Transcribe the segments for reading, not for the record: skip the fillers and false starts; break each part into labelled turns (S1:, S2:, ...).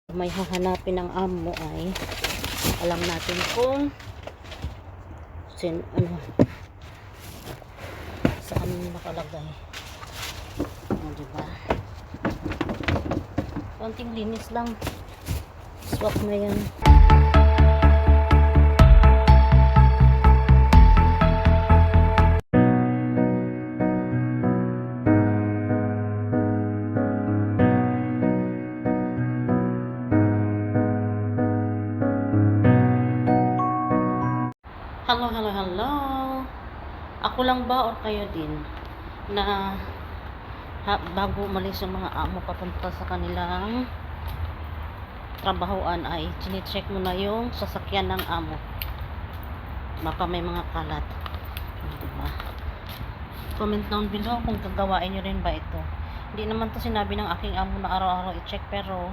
S1: May hahanapin ng amo ay alam natin kung saan nakalagay. Diba? Konting linis lang, swak na yan. Hello. Ako lang ba o kayo din na bago umalis yung mga amo papunta sa kanilang trabahoan ay chine-check mo na yung sasakyan ng amo, baka may mga kalat, diba? Comment down below kung gagawain nyo rin ba ito. Hindi naman to sinabi ng aking amo na araw-araw i-check, pero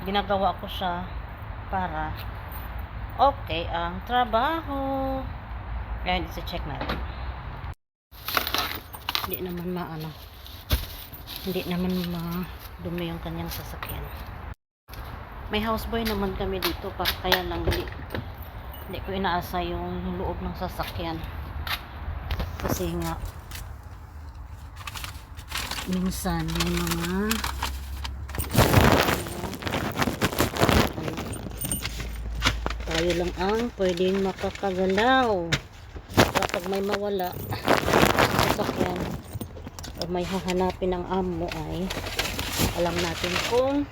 S1: ginagawa ko siya para okay ang trabaho. Kaya i-check natin. Hindi naman madumi yung kanyang sasakyan. May houseboy naman kami dito, kaya lang hindi ko inaasa yung loob ng sasakyan. Kasi nga minsan may mga tayo lang ang pwedeng makakagalaw kapag may mawala sa sasakyan o may hahanapin ng amo ay alam natin kung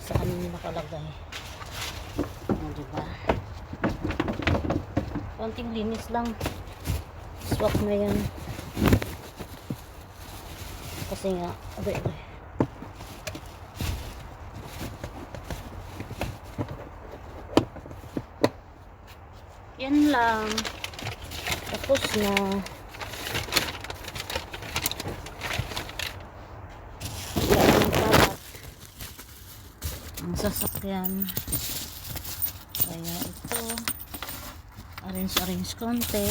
S1: saan nakalagay. Diba? Konting linis lang, swak na yan. Kasi nga yan lang, tapos na. Wala ng kalat ang sasakyan, kaya ito arrange konti.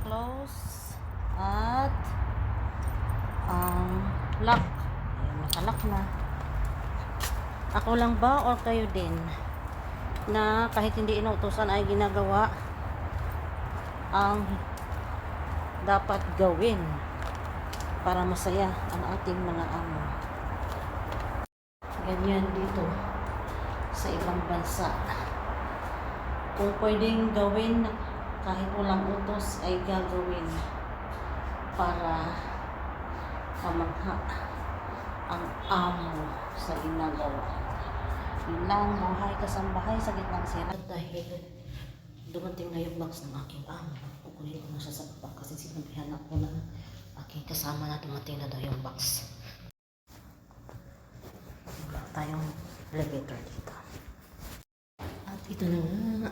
S1: Close at lock. Nakalak na. Ako lang ba or kayo din na kahit hindi inuutosan ay ginagawa ang dapat gawin para masaya ang ating mga amo? Ganyan dito sa ibang bansa, kung pwedeng gawin kahit walang utos ay gagawin para kamangha ang amo sa ginagawa. Yun lang, buhay kasambahay sa gitnang sila. Dahil dumating na yung box ng aking amo, kukunin ko na siya sa baba kasi sinabihan ako na aking kasama na dumating na daw yung box. Wala tayong elevator dito. At ito na nga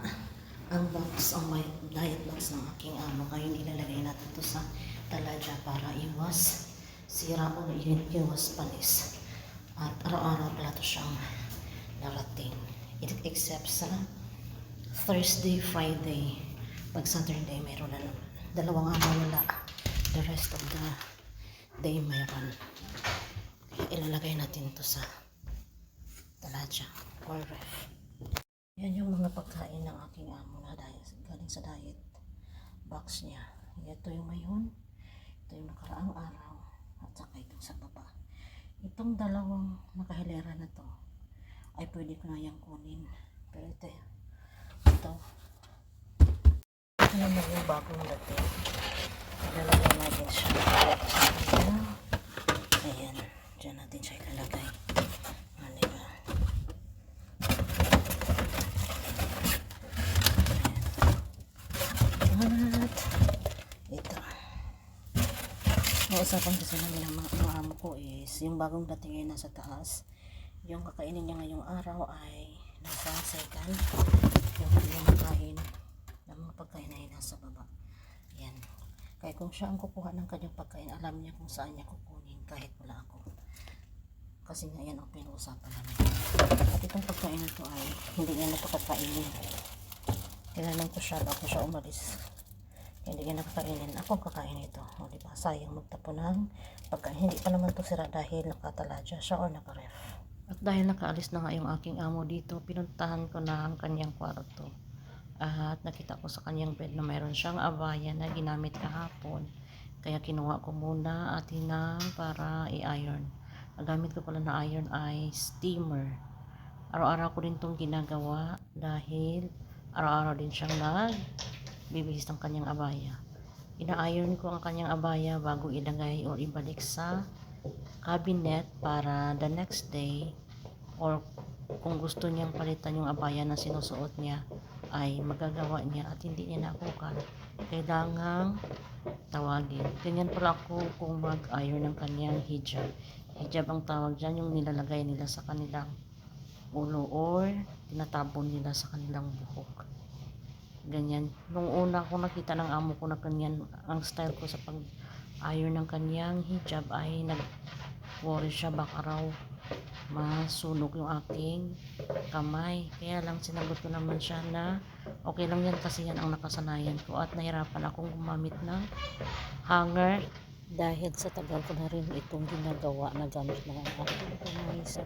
S1: ang box, ang diet box ng aking amo. Ngayon ilalagay natin ito sa taladya para iwas sira o iwas panis. At araw-araw pala ito siyang narating, except sa Thursday, Friday. Pag Saturday mayroon na dalawang araw wala, the rest of the day mayroon. Kaya ilalagay natin ito sa taladya or ref. Yan yung mga pagkain ng aking amo na galing sa diet box niya. Ito yung ngayon, ito yung nakaraang araw, at saka itong sa baba. Itong dalawang nakahilera na to ay pwede ko na yung kunin, pero ito naman yung bagong dating. Ilalagay natin siya sa ayan, dyan natin siya ilalagay. Diba? At ito, nausapan kasi namin ang mga amo ko is yung bagong dating ay nasa taas, yung kakainin niya ngayong araw ay nasa second, yung makain ng mga pagkain ay nasa baba. Yan, kaya kung siya ang kukuha ng kanyang pagkain, alam niya kung saan niya kukunin kahit wala ako, kasi nga yan ang pinag-usapan namin. At itong pagkain na to ay hindi niya na ito kakainin, Tinanong ko siya bago siya umalis. Hindi niya nakakainin. Ako kakain ito. O, diba? Sayang magtapon ng pagkain. Hindi pa naman to sira dahil nakataladya siya o nakaref. At dahil nakaalis na nga yung aking amo dito, pinuntahan ko na ang kanyang kwarto. At nakita ko sa kanyang bed na mayroon siyang abaya na ginamit kahapon. Kaya kinuha ko muna at hinang para i-iron. Ang gamit ko pala na iron ay steamer. Araw-araw ko rin itong ginagawa dahil araw-araw din siyang nagbibihis ng kanyang abaya. Ina-iron ko ang kanyang abaya bago ilagay o ibalik sa cabinet para the next day or kung gusto niyang palitan yung abaya na sinusuot niya ay magagawa niya at hindi niya nakukan. Kailangang tawagin. Ganyan pala ako kung mag-iron ng kanyang hijab. Hijab ang tawag dyan, yung nilalagay nila sa kanilang ulo or tinatabon nila sa kanilang buhok. Ganyan. Nung una ko nakita ng amo ko na ganyan, ang style ko sa pag-iron ng kanyang hijab ay nag-worry siya baka raw masunog yung aking kamay. Kaya lang sinagot ko naman siya na okay lang yan kasi yan ang nakasanayan ko at nahirapan akong gumamit ng hanger dahil sa tagal ko na rin itong ginagawa na gamit na ang aking kamay sa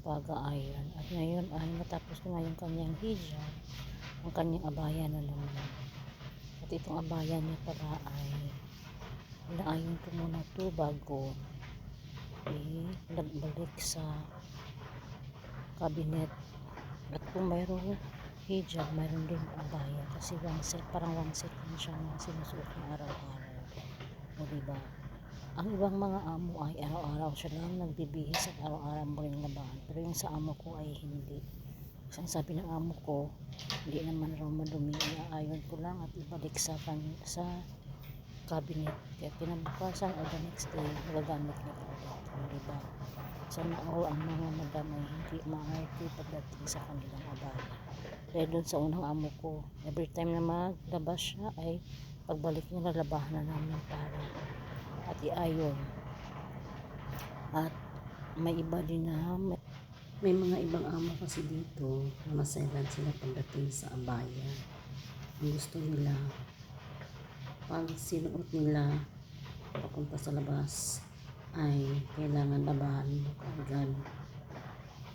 S1: pag-iron. At ngayon ay natapos ko na yung kanyang hijab, ang kanyang abaya na naman. At itong abaya niya pala ay inaayon ko muna ito bago nagbalik sa cabinet. At kung mayroong hijab, mayroon din abaya kasi parang one set lang siya na sinusuot ng araw-araw. O diba? Ang ibang mga amo ay araw-araw siya lang nagbibihis at araw-araw mo rin labahan. Pero yung sa amo ko ay hindi. Kasi ang sabi ng amo ko, hindi naman raw madumi. Iaayon ko lang at ibalik sa cabinet. Kaya kinabukasan o the next day, magagamit na ito ulit. Diba? Sana all ang mga madam ay hindi maarte pagdating sa kanilang abaya. Kaya doon sa unang amo ko, every time na maglabas siya ay pagbalik niya lalabahan na namin para at i-iron. At may iba din na may mga ibang amo kasi dito na maselan sila pagdating sa abaya. Ang gusto nila pag sinuot nila papunta sa labas ay kailangan labahan mo agad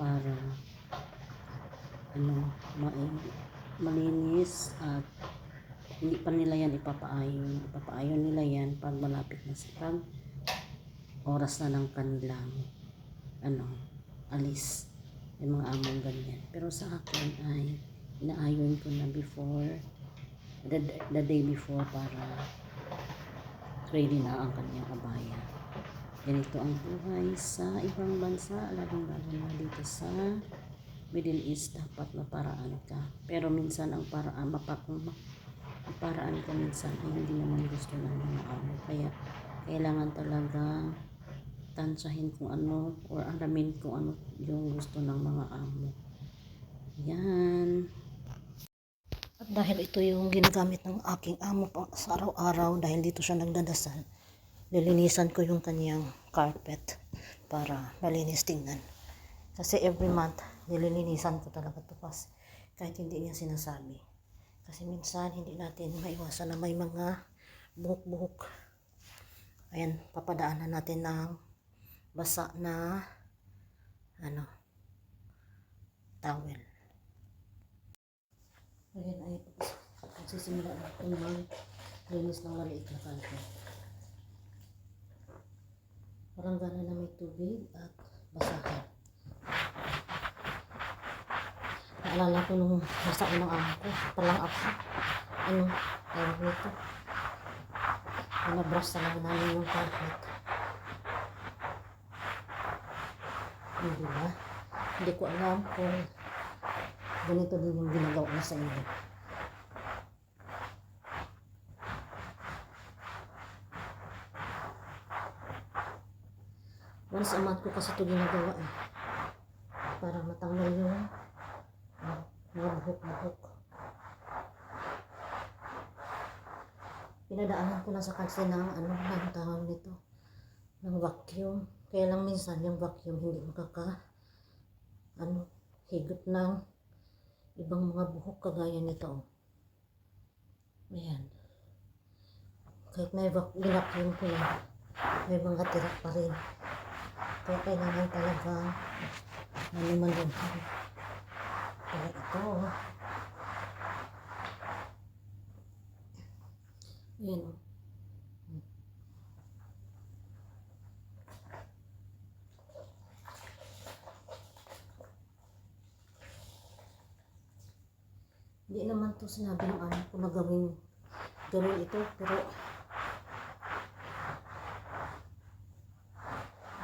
S1: para malinis at hindi pa nila yan ipapaayon nila yan pag malapit na sa oras na ng kanilang alis. Yung mga among ganyan, pero sa akin ay inaayon ko na before the day before para ready na ang kanyang abaya. Ganito ang buhay sa ibang bansa, lalong-lalo na dito sa Middle East. Dapat maparaan ka, pero minsan ang paraan ka minsan ay hindi naman gusto ng mga amo. Kaya kailangan talagang tansahin kung ano or alamin kung ano yung gusto ng mga amo. Yan. At dahil ito yung ginagamit ng aking amo sa araw-araw, dahil dito siya nagdadasal, nilinisan ko yung kanyang carpet para malinis tingnan. Kasi every month, nililinisan ko talaga ito kahit hindi niya sinasabi. Kasi minsan, hindi natin maiwasan na may mga buhok-buhok. Ayan, papadaanan natin ng basa na towel. Ayan ay magsisimula na itong maglinis ng maliit na carpet. Parang gana na may tubig at basahan. Naalala ko nung nasa unang amo ko, palang ako. Tawag nito. Nabrush talaga namin yung carpet. Hindi ba? Hindi ko alam kung ganito din yung ginagawa na sa inyo. Once a month ko kasi ito ginagawa para matanggal yung mga buhok-buhok. Pinadaanan ko na sa kasi ng tawag nito, ng vacuum. Kaya lang minsan yung vacuum hindi higop ng ibang mga buhok kagaya nito. Oh. Ayan. Kahit may vacuum ko na, may mga tira pa rin. Kaya kailangan talaga manumaluhan. Kaya ito, ayan o. Hindi naman to sinabi ng anak ko na gawin ito, pero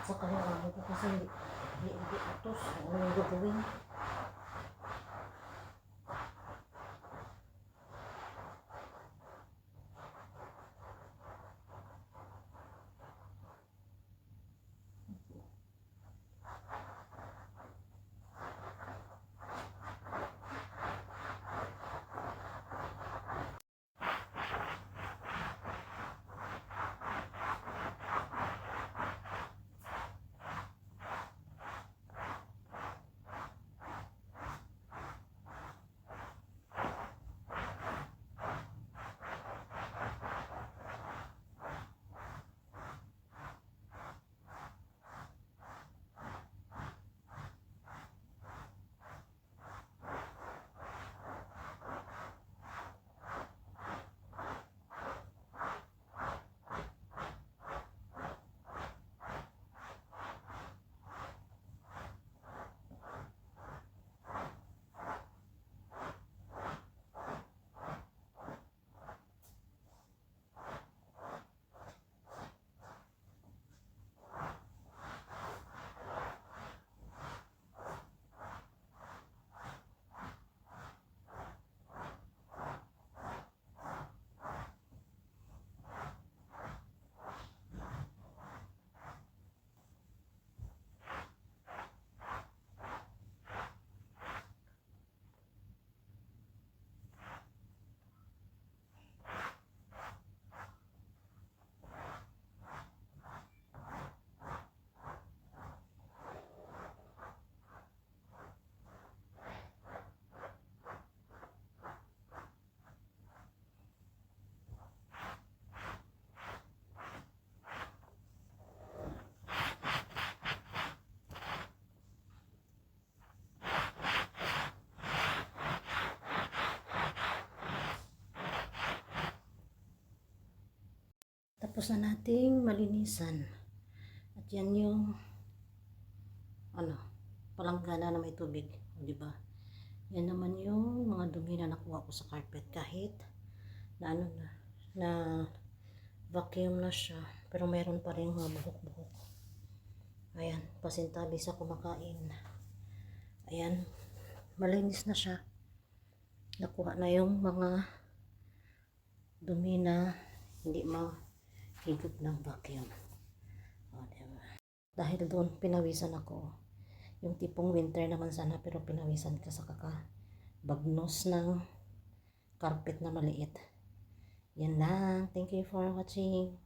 S1: sa kanyang amo ko kasi hindi utos kung ano yung gagawin. Tapos na nating malinisan. At yan yung palanggana na may tubig, di ba? Yan naman yung mga dumi na nakuha ko sa carpet kahit na na vacuum na siya, pero meron pa rin mga buhok-buhok. Ayan, pasintabi sa kumakain. Ayan, malinis na siya. Nakuha na yung mga dumi na hindi mahigop ng vacuum. O, diba? Dahil doon pinawisan ako. Yung tipong winter naman sana, pero pinawisan ka sa kakabagnos ng carpet na maliit. Yan lang. Thank you for watching.